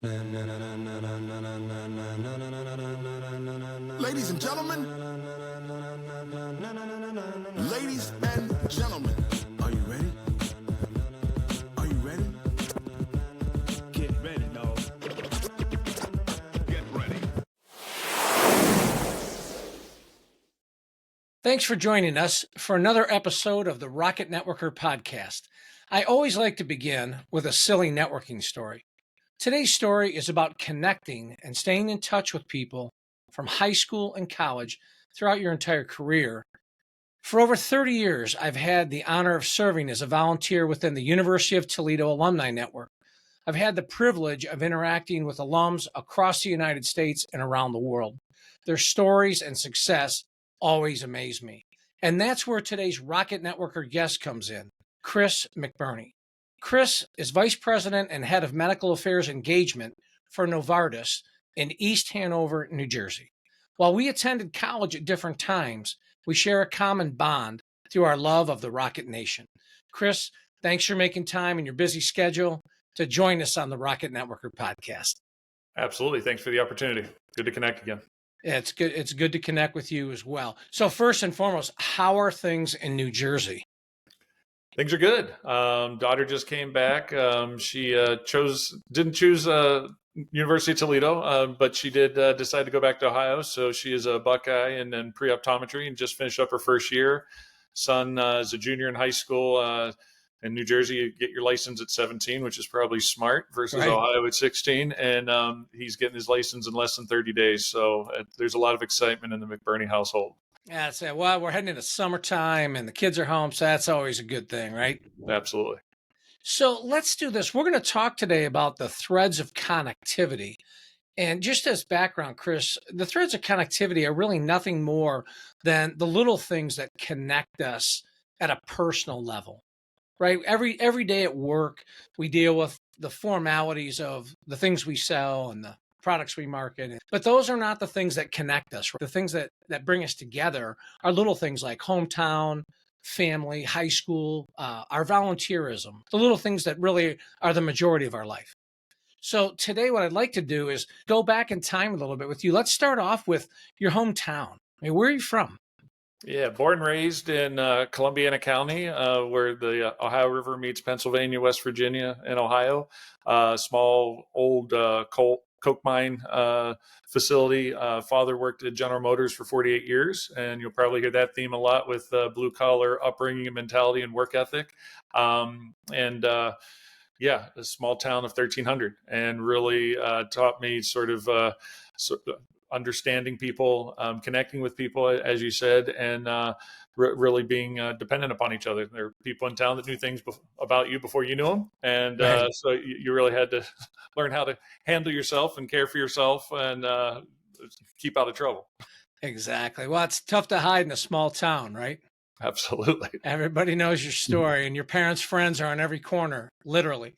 Ladies and gentlemen, ladies and gentlemen, are you ready? Are you ready? Get ready, dog. Get ready. Thanks for joining us for another episode of the Rocket Networker podcast. I always like to begin with a silly networking story. Today's story is about connecting and staying in touch with people from high school and college throughout your entire career. For over 30 years, I've had the honor of serving as a volunteer within the University of Toledo Alumni Network. I've had the privilege of interacting with alums across the United States and around the world. Their stories and success always amaze me. And that's where today's Rocket Networker guest comes in, Chris McBurney. Chris is Vice President and Head of Medical Affairs Engagement for Novartis in East Hanover, New Jersey. While we attended college at different times, we share a common bond through our love of the Rocket Nation. Chris, thanks for making time in your busy schedule to join us on the Rocket Networker podcast. Absolutely. Thanks for the opportunity. Good to connect again. It's good. It's good to connect with you as well. So first and foremost, how are things in New Jersey? Things are good. Daughter just came back. She didn't choose University of Toledo, but she did decide to go back to Ohio. So she is a Buckeye and then pre-optometry and just finished up her first year. Son is a junior in high school. In New Jersey, you get your license at 17, which is probably smart, versus Right. Ohio at 16. And he's getting his license in less than 30 days. So there's a lot of excitement in the McBurney household. Yeah, that's it. Well, we're heading into summertime and the kids are home, so that's always a good thing, right? Absolutely. So let's do this. We're going to talk today about the threads of connectivity. And just as background, Chris, the threads of connectivity are really nothing more than the little things that connect us at a personal level, right? Every day at work, we deal with the formalities of the things we sell and the products we market. But those are not the things that connect us. The things that bring us together are little things like hometown, family, high school, our volunteerism, the little things that really are the majority of our life. So today, what I'd like to do is go back in time a little bit with you. Let's start off with your hometown. I mean, where are you from? Yeah, born and raised in Columbiana County, where the Ohio River meets Pennsylvania, West Virginia, and Ohio. Small, old coke mine facility. Father worked at General Motors for 48 years, and you'll probably hear that theme a lot with blue-collar upbringing and mentality and work ethic. Yeah, a small town of 1,300, and really taught me sort of understanding people, connecting with people, as you said, and really being dependent upon each other. There are people in town that knew things about you before you knew them, and Right. so you really had to learn how to handle yourself and care for yourself and keep out of trouble. Exactly. Well, it's tough to hide in a small town, right? Absolutely. Everybody knows your story, and your parents' friends are on every corner, literally.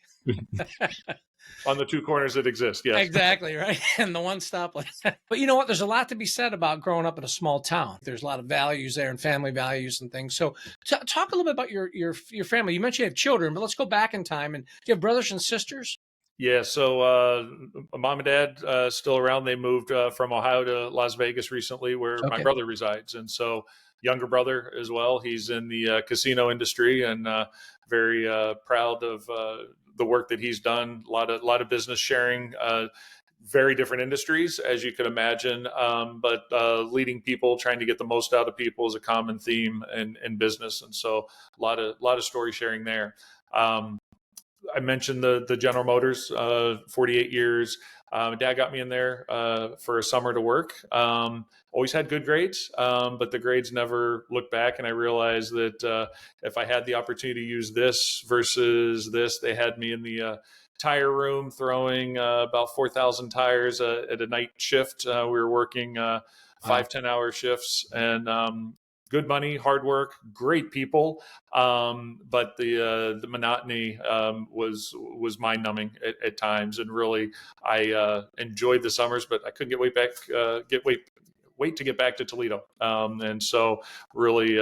On the two corners that exist, yes. Exactly, right? And the one stoplight. But you know what? There's a lot to be said about growing up in a small town. There's a lot of values there and family values and things. So talk a little bit about your family. You mentioned you have children, but let's go back in time. And do you have brothers and sisters? Yeah, so mom and dad still around. They moved from Ohio to Las Vegas recently, where my Okay. brother resides, and so younger brother as well. He's in the casino industry, and very proud of the work that he's done. A lot of business sharing. Very different industries, as you can imagine, but leading people, trying to get the most out of people is a common theme in business, and so a lot of story sharing there. I mentioned the General Motors, 48 years. Dad got me in there for a summer to work. Always had good grades, but the grades never looked back. And I realized that if I had the opportunity to use this versus this, they had me in the tire room throwing about 4,000 tires at a night shift. We were working 5-10 hour shifts, and good money, hard work, great people, but the monotony was mind numbing at times, and really I enjoyed the summers, but I couldn't wait to get back to Toledo, and so really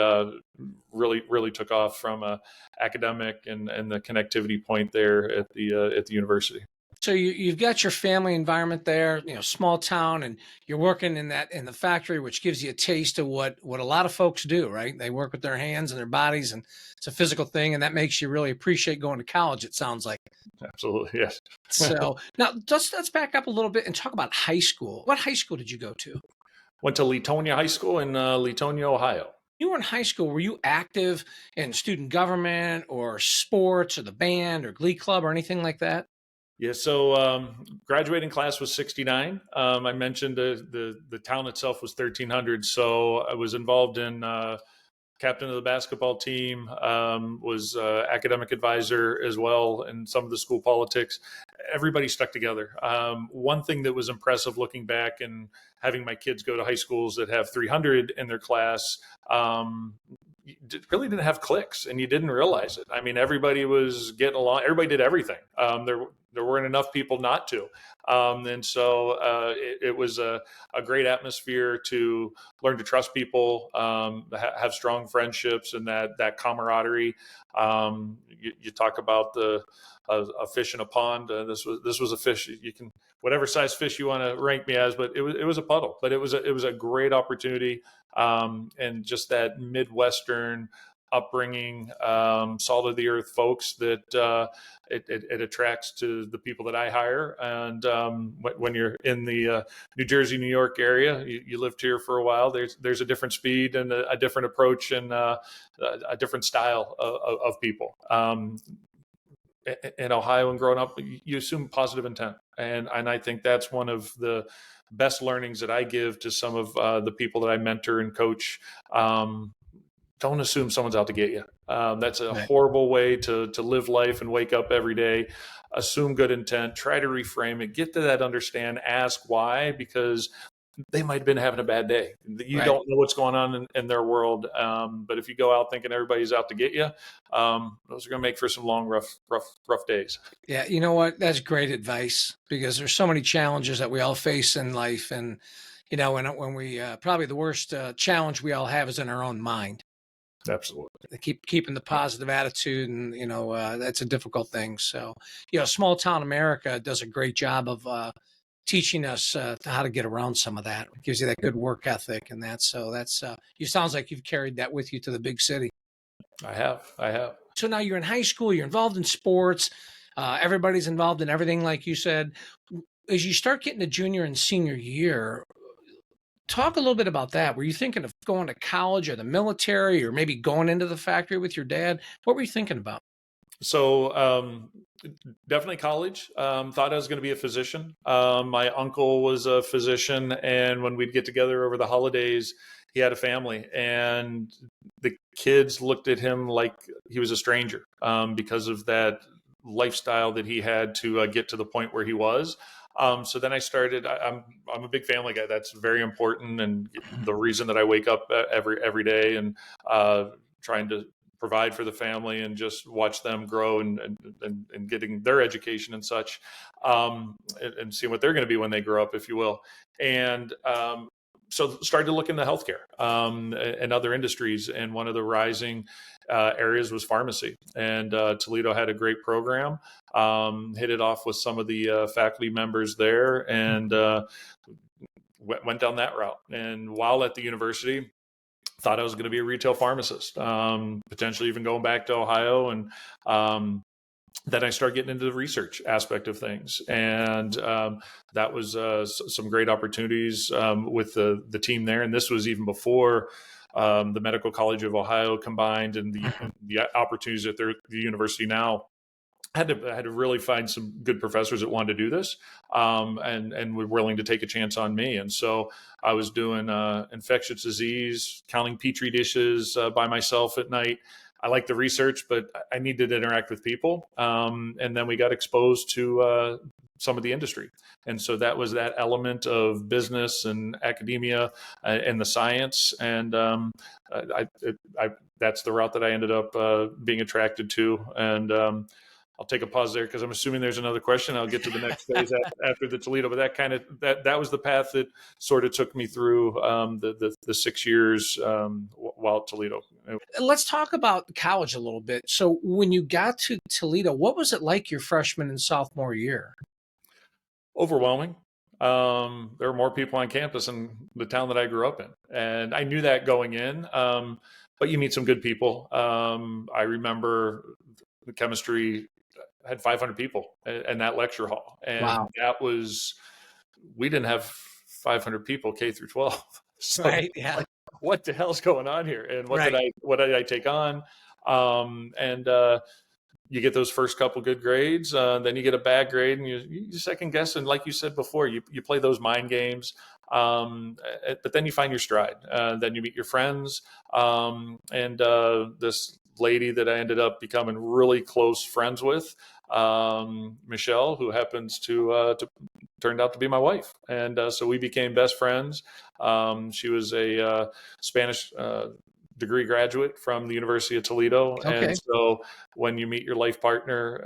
took off from academic and the connectivity point there at the university. So you've got your family environment there, small town, and you're working in the factory, which gives you a taste of what a lot of folks do, right? They work with their hands and their bodies, and it's a physical thing, and that makes you really appreciate going to college, it sounds like. Absolutely, yes. So now let's back up a little bit and talk about high school. What high school did you go to? Went to Leetonia High School in Leetonia, Ohio. You were in high school. Were you active in student government or sports or the band or glee club or anything like that? Yeah, so graduating class was 69. I mentioned the town itself was 1,300, so I was involved in captain of the basketball team, was academic advisor as well in some of the school politics. Everybody stuck together. One thing that was impressive looking back and having my kids go to high schools that have 300 in their class, you really didn't have cliques, and you didn't realize it. I mean, everybody was getting along. Everybody did everything. There weren't enough people not to. And so it was a great atmosphere to learn to trust people, have strong friendships, and that camaraderie. You talk about a fish in a pond. This was a fish. You can whatever size fish you want to rank me as, but it was a puddle. But it was a great opportunity, and just that Midwestern upbringing, salt of the earth folks that it attracts to the people that I hire. And when you're in the New Jersey, New York area, you lived here for a while. There's a different speed and a different approach and a different style of people. In Ohio and growing up, you assume positive intent, and I think that's one of the best learnings that I give to some of the people that I mentor and coach. Don't assume someone's out to get you. That's a horrible way to live life and wake up every day. Assume good intent, try to reframe it, get to that understand, ask why, because they might have been having a bad day. You don't know what's going on in their world. But if you go out thinking everybody's out to get you, those are going to make for some long, rough days. Yeah. You know what? That's great advice, because there's so many challenges that we all face in life. And, when we, probably the worst challenge we all have is in our own mind. Absolutely. Keeping the positive attitude, and that's a difficult thing. So small town America does a great job of teaching us how to get around some of that. It gives you that good work ethic, and that's you sounds like you've carried that with you to the big city. I have. So now you're in high school, you're involved in sports, everybody's involved in everything, like you said. As you start getting to junior and senior year, talk a little bit about that. Were you thinking of going to college or the military, or maybe going into the factory with your dad? What were you thinking about? So definitely college. Thought I was going to be a physician. My uncle was a physician, and when we'd get together over the holidays, he had a family, and the kids looked at him like he was a stranger because of that lifestyle that he had to get to the point where he was. So then I started. I'm a big family guy. That's very important, and the reason that I wake up every day and trying to provide for the family and just watch them grow and getting their education and such, and seeing what they're going to be when they grow up, if you will. And so started to look into healthcare and other industries. And one of the rising areas was pharmacy. And Toledo had a great program, hit it off with some of the faculty members there, and went down that route. And while at the university, thought I was going to be a retail pharmacist, potentially even going back to Ohio. And then I started getting into the research aspect of things. And that was some great opportunities with the team there. And this was even before the Medical College of Ohio combined, and the opportunities at the university now. I had to really find some good professors that wanted to do this, and were willing to take a chance on me. And so I was doing infectious disease, counting Petri dishes by myself at night. I like the research, but I needed to interact with people. And then we got exposed to some of the industry. And so that was that element of business and academia and the science. And that's the route that I ended up being attracted to. And I'll take a pause there because I'm assuming there's another question. I'll get to the next phase after the Toledo, but that was the path that sort of took me through the 6 years while at Toledo. Let's talk about college a little bit. So when you got to Toledo, what was it like your freshman and sophomore year? Overwhelming. There were more people on campus in the town that I grew up in, and I knew that going in. But you meet some good people. I remember the chemistry had 500 people in that lecture hall, and Wow. that was, we didn't have 500 people K through 12. So Right. Yeah. like, what the hell's going on here? And Right. what did I take on? And you get those first couple good grades, then you get a bad grade, and you second guess. And like you said before, you play those mind games, but then you find your stride. Then you meet your friends, and this lady that I ended up becoming really close friends with, Michelle, who happens to turned out to be my wife, and so we became best friends. She was a Spanish degree graduate from the University of Toledo, Okay. and so when you meet your life partner,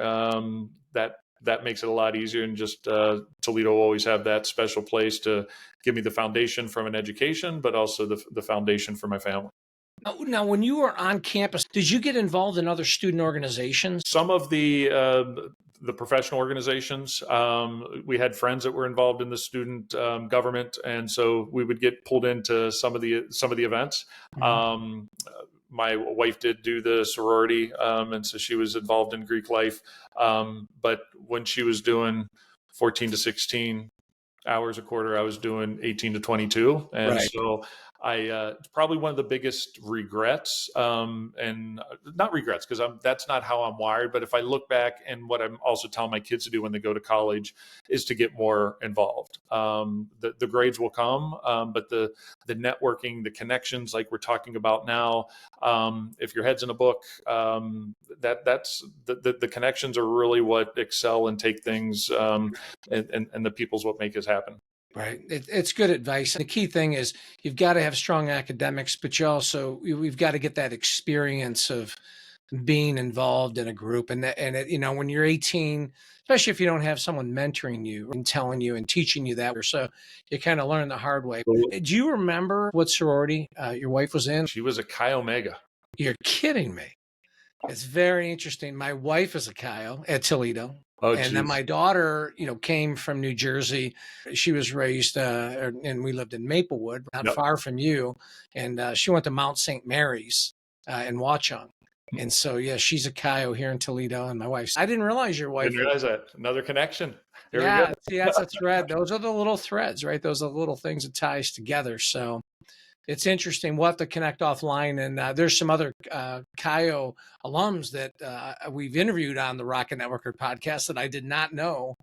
that makes it a lot easier. And just Toledo will always have that special place to give me the foundation from an education, but also the foundation for my family. Now, when you were on campus, did you get involved in other student organizations? Some of the professional organizations, we had friends that were involved in the student government, and so we would get pulled into some of the events. Mhm. My wife did do the sorority, and so she was involved in Greek life. But when she was doing 14 to 16 hours a quarter, I was doing 18 to 22. And Right. so it's probably one of the biggest regrets, and not regrets, because that's not how I'm wired. But if I look back, and what I'm also telling my kids to do when they go to college is to get more involved. The grades will come, but the networking, the connections, like we're talking about now, if your head's in a book, that's the connections are really what excel and take things, and the people's what make us happen. Right. It's good advice. And the key thing is you've got to have strong academics, but we've got to get that experience of being involved in a group. When you're 18, especially if you don't have someone mentoring you and telling you and teaching you that, so you kind of learn the hard way. Do you remember what sorority your wife was in? She was a Chi Omega. You're kidding me. It's very interesting. My wife is a Chi at Toledo. Oh, And then geez. my daughter, came from New Jersey. She was raised, and we lived in Maplewood, not Yep. far from you. And she went to Mount St. Mary's in Watchung. And so, yeah, she's a Chi here in Toledo. And my wife's, I didn't realize your wife. Didn't realize that. Another connection. There we Yeah, go. see, that's a thread. Those are the little threads, right? Those are the little things that ties together. So it's interesting. We'll have to connect offline. And there's some other Chi alums that we've interviewed on the Rocket Networker podcast that I did not know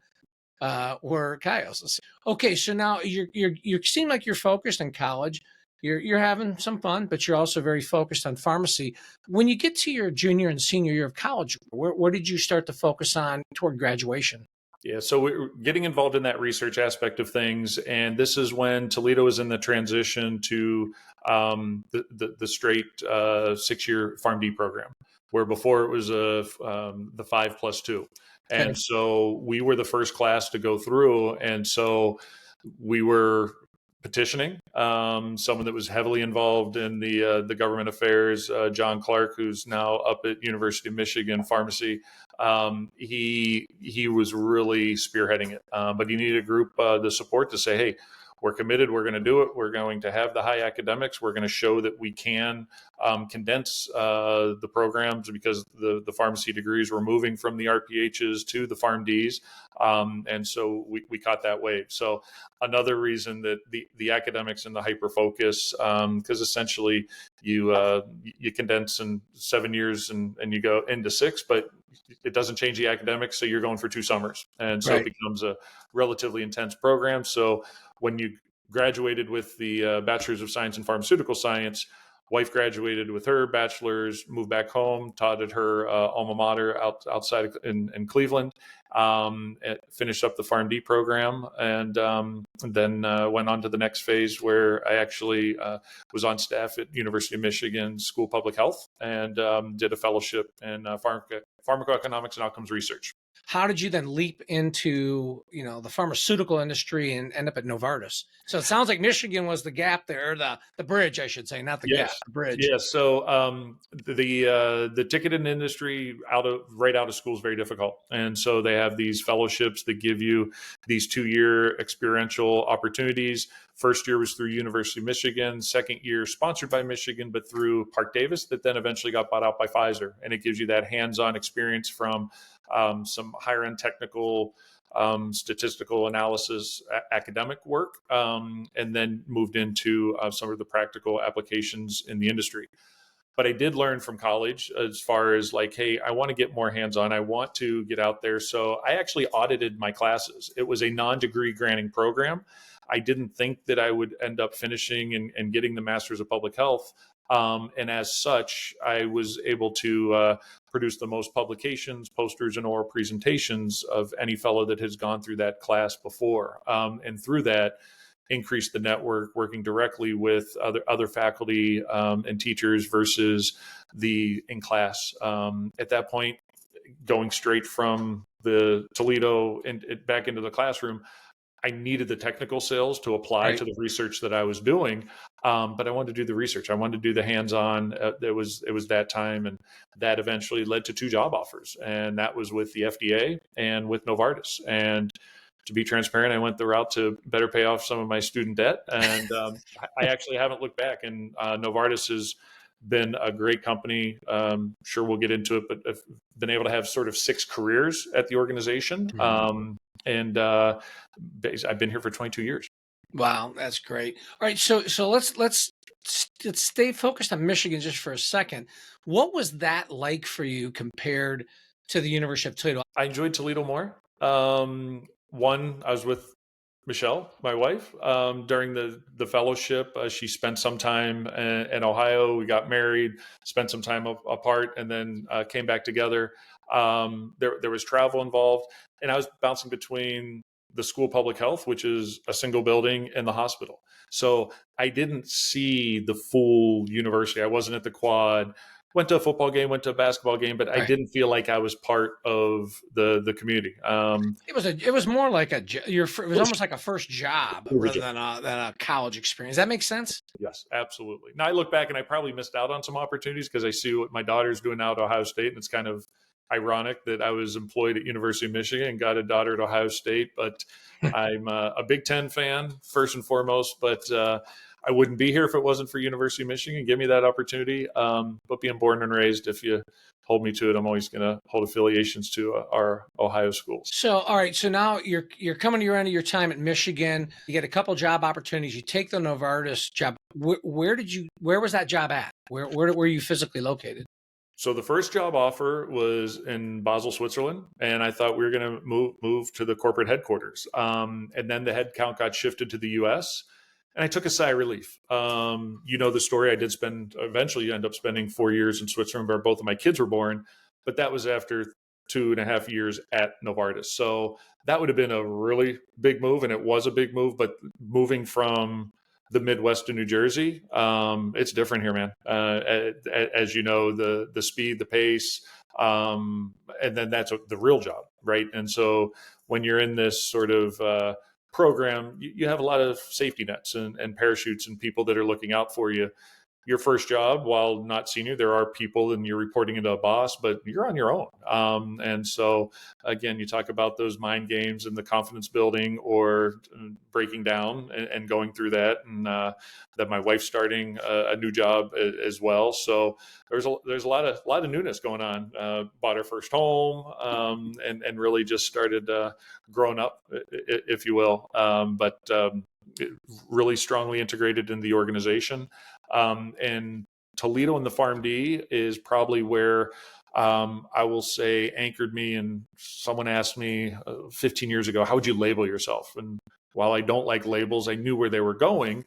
were Chios. Okay, so now you seem like you're focused in college. You're having some fun, but you're also very focused on pharmacy. When you get to your junior and senior year of college, where did you start to focus on toward graduation? Yeah, so we're getting involved in that research aspect of things, and this is when Toledo was in the transition to the straight 6-year PharmD program, where before it was the 5+2, Okay. and so we were the first class to go through, and so we were petitioning someone that was heavily involved in the government affairs, John Clark, who's now up at University of Michigan Pharmacy. He was really spearheading it, but you need a group, the support to say, hey, we're committed, we're going to do it, we're going to have the high academics, we're going to show that we can condense the programs, because the pharmacy degrees were moving from the RPHs to the PharmDs, and so we caught that wave. So another reason that the academics and the hyper focus, because essentially you condense in 7 years and you go into 6, but it doesn't change the academics, so you're going for 2 summers, and so Right. it becomes a relatively intense program. So when you graduated with the Bachelor's of Science in Pharmaceutical Science, wife graduated with her bachelor's, moved back home, taught at her alma mater outside in Cleveland, finished up the PharmD program, and then went on to the next phase, where I actually was on staff at University of Michigan School of Public Health, and did a fellowship in pharmacoeconomics and outcomes research. how did you then leap into, the pharmaceutical industry and end up at Novartis? So it sounds like Michigan was the gap there, or the bridge, I should say, not the gap, Yes. the bridge. Yeah. So the ticketing industry right out of school is very difficult, and so they have these fellowships that give you these 2-year experiential opportunities. First year was through University of Michigan. Second year sponsored by Michigan, but through Park Davis, that then eventually got bought out by Pfizer, and it gives you that hands-on experience from some higher-end technical statistical analysis, academic work, and then moved into some of the practical applications in the industry. But I did learn from college as far as like, hey, I want to get more hands on. I want to get out there. So I actually audited my classes. It was a non-degree granting program. I didn't think that I would end up finishing and getting the Master's of Public Health. And as such, I was able to produce the most publications, posters, and oral presentations of any fellow that has gone through that class before. And through that, increase the network, working directly with other faculty and teachers versus the in class. At that point, going straight from the Toledo and back into the classroom, I needed the technical skills to apply to the research that I was doing, but I wanted to do the research. I wanted to do the hands-on. It was that time, and that eventually led to 2 job offers, and that was with the FDA and with Novartis. And to be transparent, I went the route to better pay off some of my student debt, and I actually haven't looked back. And Novartis has been a great company. Sure, we'll get into it, but I've been able to have sort of 6 careers at the organization. And I've been here for 22 years. Wow, that's great. All right, so let's stay focused on Michigan just for a second. What was that like for you compared to the University of Toledo? I enjoyed Toledo more. One, I was with Michelle, my wife, during the fellowship. She spent some time in Ohio. We got married, spent some time apart, and then came back together. There was travel involved, and I was bouncing between the School of Public Health, which is a single building, and the hospital. So I didn't see the full university. I wasn't at the quad. Went to a football game, went to a basketball game, but I didn't feel like I was part of the community. It was more like it was almost like a first job rather than a college experience. That makes sense? Yes, absolutely. Now I look back and I probably missed out on some opportunities because I see what my daughter's doing now at Ohio State, and it's kind of ironic that I was employed at University of Michigan and got a daughter at Ohio State. But I'm a Big Ten fan first and foremost, but I wouldn't be here if it wasn't for University of Michigan. Give me that opportunity. But being born and raised, if you hold me to it, I'm always going to hold affiliations to our Ohio schools. So, all right. So now you're coming to your end of your time at Michigan. You get a couple job opportunities. You take the Novartis job. Where was that job at? Where were you physically located? So the first job offer was in Basel, Switzerland, and I thought we were going to move to the corporate headquarters. And then the headcount got shifted to the U.S., and I took a sigh of relief. You know the story. I did eventually end up spending 4 years in Switzerland where both of my kids were born, but that was after 2.5 years at Novartis. So that would have been a really big move, and it was a big move, but moving from the Midwest to New Jersey, it's different here, man. As you know, the speed, the pace, and then that's the real job, right? And so when you're in this sort of program, you have a lot of safety nets and parachutes and people that are looking out for you. Your first job, while not senior, there are people and you're reporting into a boss, but you're on your own. And so, again, you talk about those mind games and the confidence building or breaking down and going through that. And that my wife's starting a new job as well. So there's a lot of newness going on. Bought our first home and really just started growing up, if you will. But really strongly integrated in the organization. And Toledo and the PharmD is probably where I will say anchored me. And someone asked me 15 years ago, how would you label yourself? And while I don't like labels, I knew where they were going.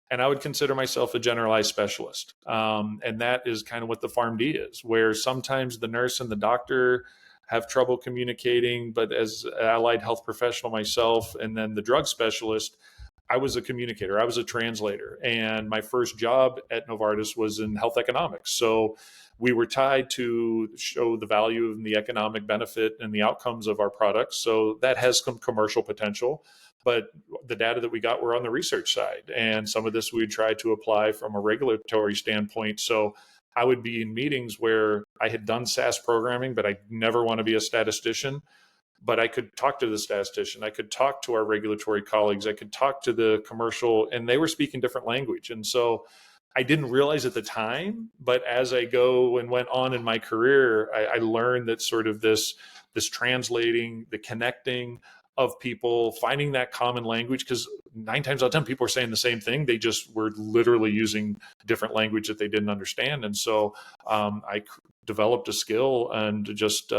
And I would consider myself a generalized specialist. And that is kind of what the PharmD is, where sometimes the nurse and the doctor have trouble communicating, but as an allied health professional myself, and then the drug specialist, I was a communicator. I was a translator. And my first job at Novartis was in health economics. So we were tied to show the value and the economic benefit and the outcomes of our products. So that has some commercial potential. But the data that we got were on the research side. And some of this we tried to apply from a regulatory standpoint. So I would be in meetings where I had done SAS programming, but I never want to be a statistician. But I could talk to the statistician. I could talk to our regulatory colleagues. I could talk to the commercial, and they were speaking different language. And so I didn't realize at the time, but as I go and went on in my career, I learned that sort of this translating, the connecting of people, finding that common language, because 9 times out of 10, people are saying the same thing. They just were literally using different language that they didn't understand. And so I developed a skill, and just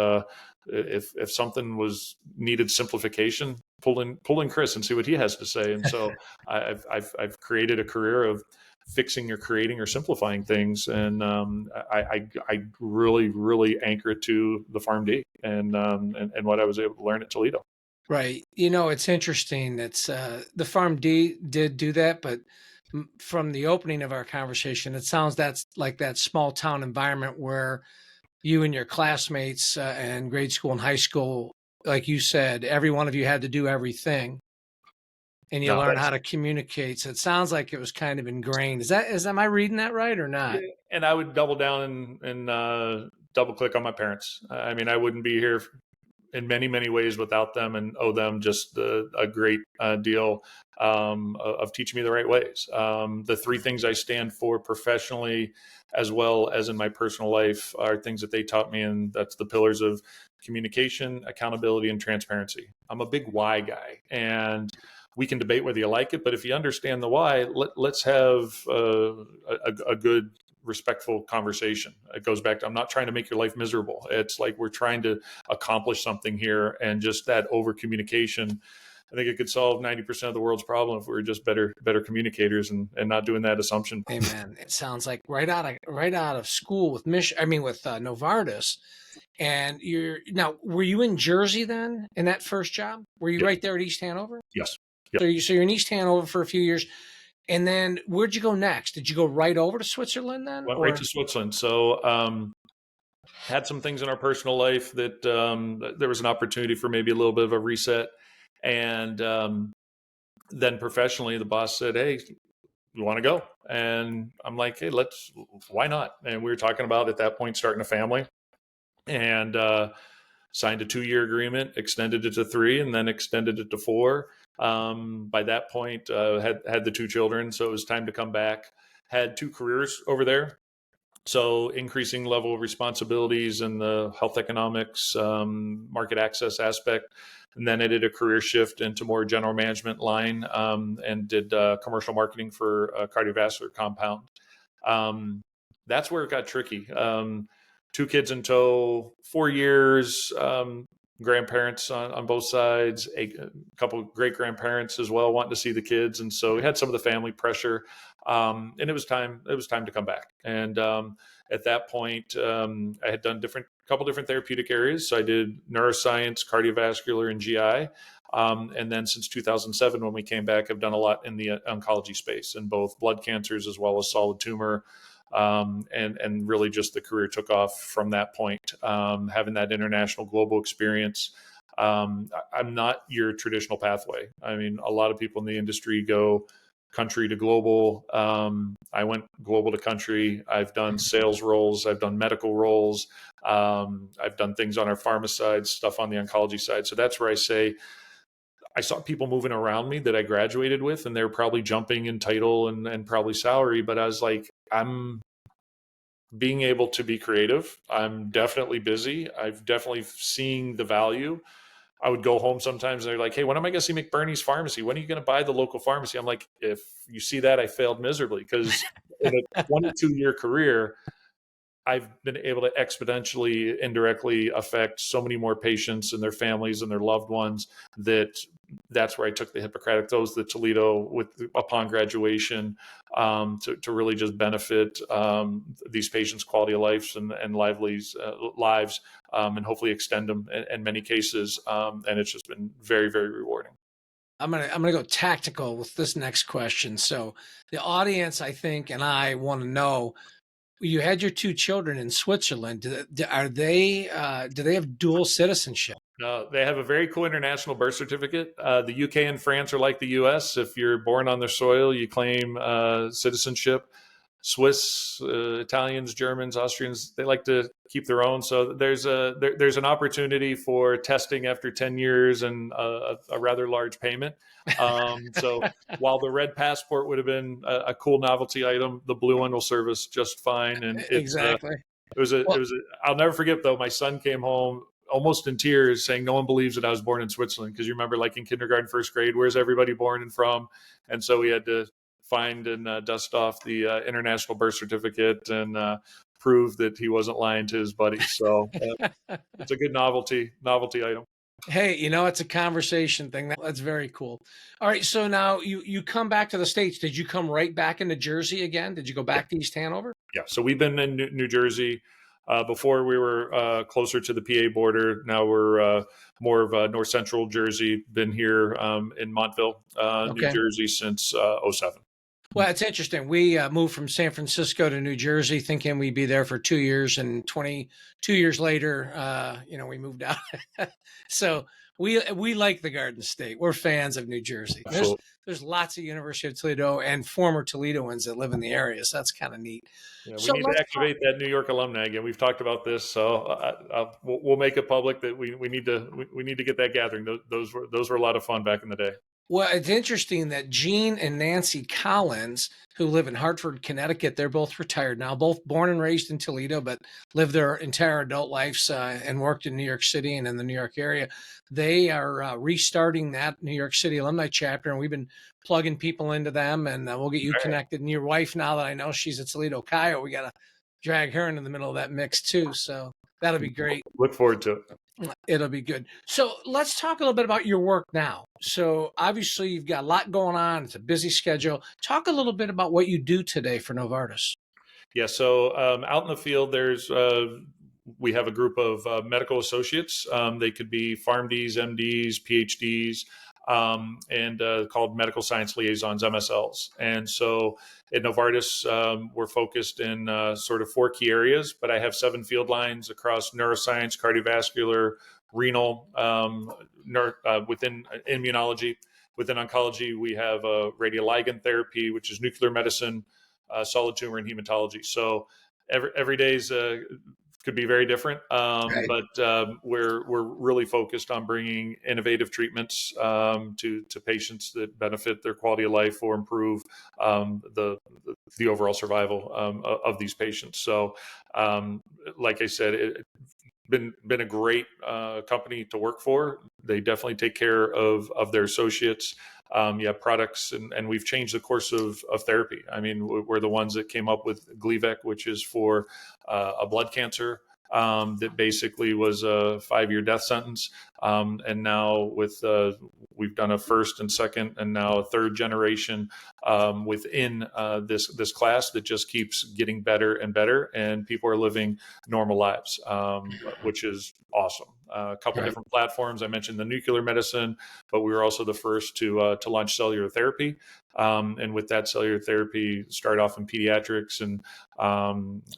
if something was needed simplification, pull in Chris and see what he has to say. And so I've created a career of fixing or creating or simplifying things, and I really anchor it to the PharmD and what I was able to learn at Toledo. Right. It's interesting. It's the PharmD did do that, but from the opening of our conversation, it sounds that's like that small town environment where you and your classmates in grade school and high school, like you said, every one of you had to do everything, and you No, learn how to communicate. So it sounds like it was kind of ingrained. Am I reading that right or not? and I would double down and double click on my parents. I mean, I wouldn't be here in many ways without them, and owe them just a great deal of teaching me the right ways. The 3 things I stand for professionally as well as in my personal life are things that they taught me, and that's the pillars of communication, accountability, and transparency. I'm a big why guy, and we can debate whether you like it, but if you understand the why, let's have a good, respectful conversation. It goes back to, I'm not trying to make your life miserable. It's like we're trying to accomplish something here, and just that over communication, I think it could solve 90% of the world's problem if we were just better communicators and not doing that assumption. Amen. It sounds like right out of school with Novartis. And were you in Jersey then in that first job? Were you right there at East Hanover? Yes. So you're in East Hanover for a few years. And then where'd you go next? Did you go right over to Switzerland then? Went right to Switzerland. So had some things in our personal life that there was an opportunity for maybe a little bit of a reset. And then professionally, the boss said, "Hey, you want to go?" And I'm like, "Hey, why not?" And we were talking about at that point starting a family, and signed a 2-year agreement, extended it to 3, and then extended it to 4. By that point, had the 2 children, so it was time to come back. Had 2 careers over there, so increasing level of responsibilities in the health economics, market access aspect. And then I did a career shift into more general management line, and did commercial marketing for a cardiovascular compound. That's where it got tricky. 2 kids in tow, 4 years, grandparents on both sides, a couple of great grandparents as well, wanting to see the kids. And so we had some of the family pressure, and it was time to come back. And at that point, I had done couple different therapeutic areas. So I did neuroscience, cardiovascular, and GI. And then since 2007, when we came back, I've done a lot in the oncology space, in both blood cancers as well as solid tumor. And really just the career took off from that point, having that international global experience. I'm not your traditional pathway. I mean, a lot of people in the industry go country to global. I went global to country. I've done sales roles. I've done medical roles. I've done things on our pharma side, stuff on the oncology side. So that's where I say, I saw people moving around me that I graduated with, and they're probably jumping in title and probably salary. But I was like, I'm being able to be creative. I'm definitely busy. I've definitely seen the value. I would go home sometimes and they're like, "Hey, when am I going to see McBurney's pharmacy? When are you going to buy the local pharmacy?" I'm like, if you see that, I failed miserably, because in a 22-year career, I've been able to exponentially, indirectly affect so many more patients and their families and their loved ones. That's where I took the Hippocratic Oath at Toledo upon graduation, to really just benefit these patients' quality of life and lives, and hopefully extend them in many cases. And it's just been very, very rewarding. I'm gonna go tactical with this next question. So the audience, I think, and I want to know, you had your two children in Switzerland. Do they have dual citizenship? They have a very cool international birth certificate. The UK and France are like the US. If you're born on their soil, you claim citizenship. Swiss, Italians, Germans, Austrians, they like to keep their own. So there's an opportunity for testing after 10 years and a rather large payment. So while the red passport would have been a cool novelty item, the blue one will serve us just fine. And Exactly. it Well, was I'll never forget though. My son came home almost in tears saying, no one believes that I was born in Switzerland. Cause you remember like in kindergarten, first grade, where's everybody born and from? And so we had to find and dust off the international birth certificate and prove that he wasn't lying to his buddies. So it's a good novelty item. hey, it's a conversation thing. That's very cool. All right, so now you come back to the States. Did you come right back into Jersey again? Did you go back to East Hanover? Yeah. So we've been in New Jersey. Before we were closer to the PA border. Now we're more of North Central Jersey. Been here in Montville, New Okay. Jersey since '07. Well, it's interesting. We moved from San Francisco to New Jersey thinking we'd be there for 2 years, and 22 years later, we moved out. So we like the Garden State. We're fans of New Jersey. There's Absolutely. there's lots of University of Toledo and former Toledoans that live in the area, so that's kind of neat. Yeah, we So need to let's talk. activate that New York alumni again. We've talked about this, so we'll make it public that we need to get that gathering. Those were a lot of fun back in the day. Well, it's interesting that Gene and Nancy Collins, who live in Hartford, Connecticut, they're both retired now, both born and raised in Toledo, but lived their entire adult lives and worked in New York City and in the New York area. They are restarting that New York City alumni chapter, and we've been plugging people into them, and we'll get you All right. connected. And your wife, now that I know she's a Toledo Coyote, we got to drag her into the middle of that mix too. So that'll be great. Look forward to it. It'll be good. So let's talk a little bit about your work now. So obviously you've got a lot going on. It's a busy schedule. Talk a little bit about what you do today for Novartis. Yeah. So out in the field, we have a group of medical associates. They could be PharmDs, MDs, PhDs, and called medical science liaisons, MSLs. And so at Novartis, we're focused in sort of 4 key areas, but I have 7 field lines across neuroscience, cardiovascular, renal, within immunology. Within oncology, we have radioligand therapy, which is nuclear medicine, solid tumor, and hematology. So every day's could be very different, Right. but we're really focused on bringing innovative treatments to patients that benefit their quality of life or improve the overall survival of these patients. So, like I said, it's been a great company to work for. They definitely take care of their associates. Products, and we've changed the course of therapy. I mean, we're the ones that came up with Gleevec, which is for a blood cancer that basically was a 5-year death sentence. And now we've done a first and second and now a third generation within this class that just keeps getting better and better, and people are living normal lives, which is awesome. A couple Right. different platforms. I mentioned the nuclear medicine, but we were also the first to launch cellular therapy. And with that cellular therapy, start off in pediatrics. And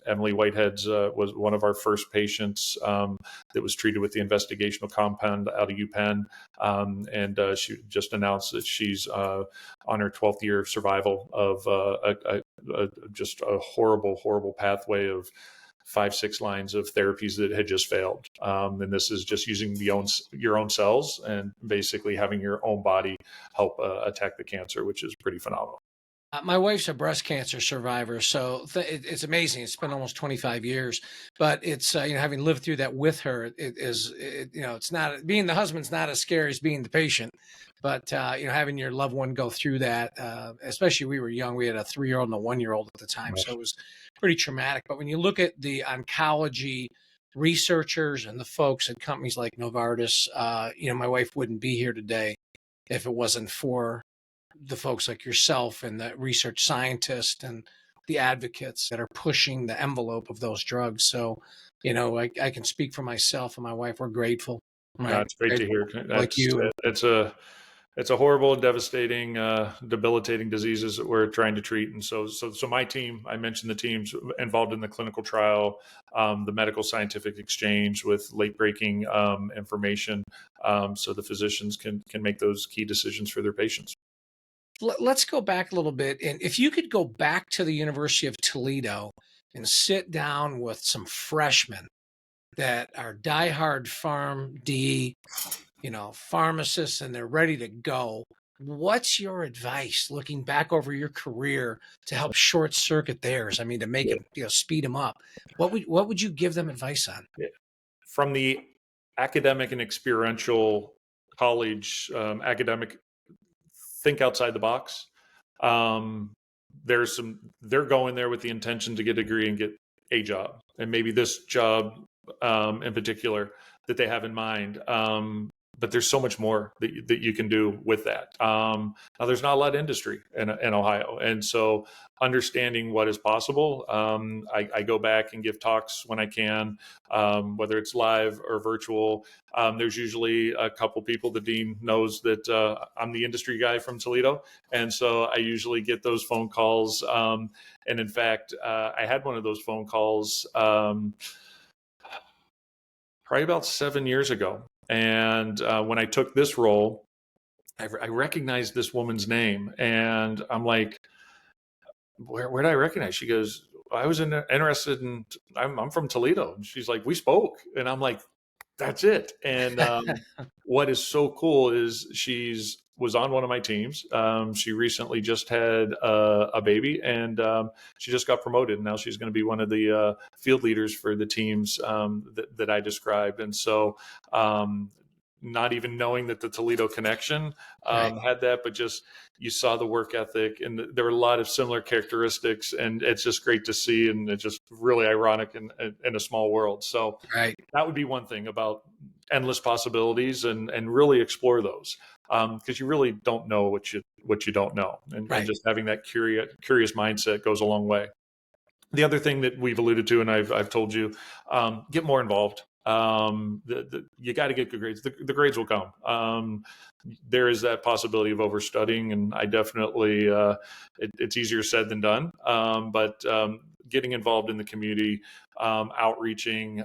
Emily Whitehead's was one of our first patients that was treated with the investigational compound out of UPenn. And she just announced that she's on her 12th year of survival of just a horrible pathway of 5-6 lines of therapies that had just failed. And this is just using your own cells and basically having your own body help attack the cancer, which is pretty phenomenal. My wife's a breast cancer survivor, so it's amazing. It's been almost 25 years, but it's having lived through that with her, it's not, being the husband's not as scary as being the patient, but having your loved one go through that, especially we were young, we had a 3-year-old and a 1-year-old at the time, so it was pretty traumatic. But when you look at the oncology researchers and the folks at companies like Novartis, my wife wouldn't be here today if it wasn't for the folks like yourself and the research scientists and the advocates that are pushing the envelope of those drugs. So, I can speak for myself and my wife. We're grateful. Right. It's great to Grateful, hear. like you. It's a It's a horrible and devastating, debilitating diseases that we're trying to treat. And so my team, I mentioned the teams involved in the clinical trial, the medical scientific exchange with late breaking information, so the physicians can make those key decisions for their patients. Let's go back a little bit. And if you could go back to the University of Toledo and sit down with some freshmen that are diehard PharmD, pharmacists, and they're ready to go, what's your advice looking back over your career to help short circuit theirs? I mean, to make them, speed them up. What would you give them advice on? From the academic and experiential college, academic, think outside the box. They're going there with the intention to get a degree and get a job, and maybe this job in particular that they have in mind. But there's so much more that you can do with that. Now, there's not a lot of industry in Ohio. And so understanding what is possible, I go back and give talks when I can, whether it's live or virtual. There's usually a couple people. The dean knows that I'm the industry guy from Toledo. And so I usually get those phone calls. And in fact, I had one of those phone calls probably about 7 years ago. And when I took this role, I recognized this woman's name, and I'm like, where did I recognize? She goes, I was interested in, I'm from Toledo. And she's like, we spoke. And I'm like, that's it. And what is so cool is was on one of my teams. She recently just had a baby, and she just got promoted. And now she's going to be one of the field leaders for the teams that I described. And so, not even knowing that the Toledo connection had that, but just you saw the work ethic, and there were a lot of similar characteristics, and it's just great to see, and it's just really ironic in a small world. So that would be one thing about endless possibilities, and really explore those, because you really don't know what you don't know, and just having that curious mindset goes a long way. The other thing that we've alluded to, and I've told you, get more involved. You got to get good grades. The grades will come. There is that possibility of overstudying, and I definitely, it's easier said than done. But getting involved in the community, outreaching,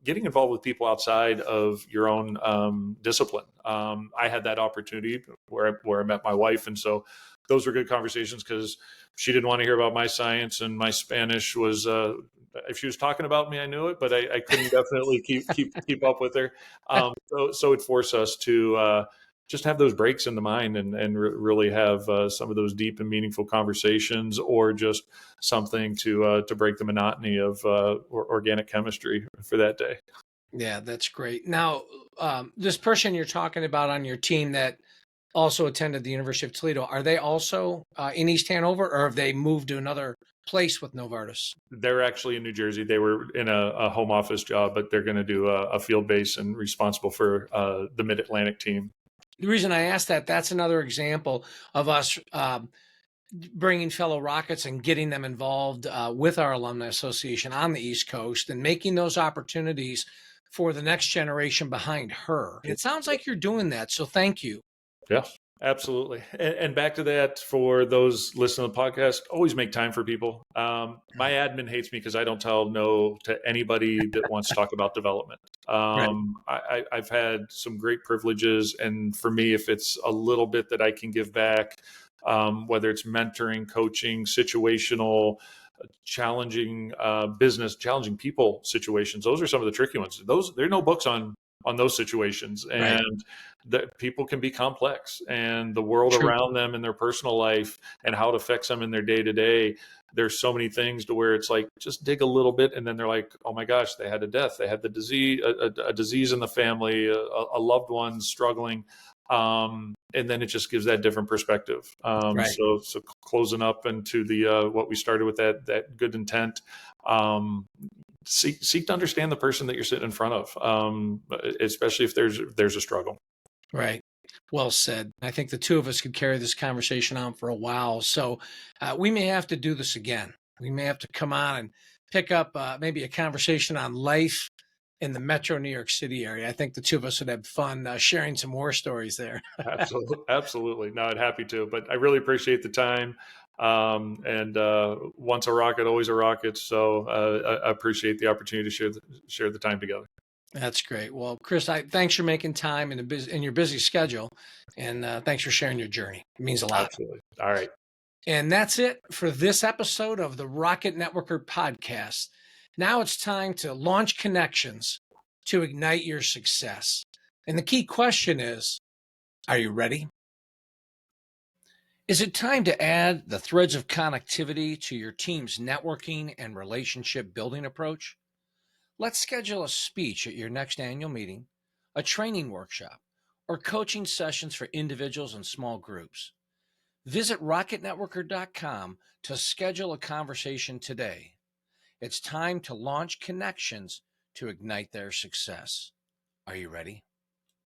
getting involved with people outside of your own discipline. I had that opportunity where I met my wife, and so those were good conversations, because she didn't want to hear about my science, and my Spanish was, if she was talking about me, I knew it, but I couldn't definitely keep up with her. So it forced us to just have those breaks in the mind, and really have some of those deep and meaningful conversations, or just something to break the monotony of organic chemistry for that day. Yeah, that's great. Now, this person you're talking about on your team that also attended the University of Toledo, are they also in East Hanover, or have they moved to another place with Novartis? They're actually in New Jersey. They were in a home office job, but they're going to do a field base and responsible for the Mid-Atlantic team. The reason I asked that's another example of us bringing fellow Rockets and getting them involved with our alumni association on the East Coast, and making those opportunities for the next generation behind her. It sounds like you're doing that, so thank you. Yeah, absolutely. And back to that, for those listening to the podcast, always make time for people. My admin hates me because I don't tell no to anybody that wants to talk about development. I've had some great privileges, and for me, if it's a little bit that I can give back, whether it's mentoring, coaching, situational, challenging business, challenging people situations, those are some of the tricky ones. There are no books on those situations, and that people can be complex, and the world around them in their personal life and how it affects them in their day to day. There's so many things to where it's like, just dig a little bit, and then they're like, oh my gosh, they had a death, they had the disease, a disease in the family, a loved one struggling. And then it just gives that different perspective. So closing up into the what we started with, that good intent. Seek to understand the person that you're sitting in front of, especially if there's a struggle. Right. Well said. I think the two of us could carry this conversation on for a while. So we may have to do this again. We may have to come on and pick up maybe a conversation on life in the Metro New York City area. I think the two of us would have fun sharing some war stories there. Absolutely. Absolutely. No, I'd happy to, but I really appreciate the time. And once a rocket, always a rocket. So I appreciate the opportunity to share the time together. That's great. Well, Chris, thanks for making time in your busy schedule, and thanks for sharing your journey. It means a lot. Absolutely. All right. And that's it for this episode of the Rocket Networker podcast. Now it's time to launch connections to ignite your success. And the key question is, are you ready? Is it time to add the threads of connectivity to your team's networking and relationship building approach? Let's schedule a speech at your next annual meeting, a training workshop, or coaching sessions for individuals and small groups. Visit rocketnetworker.com to schedule a conversation today. It's time to launch connections to ignite their success. Are you ready?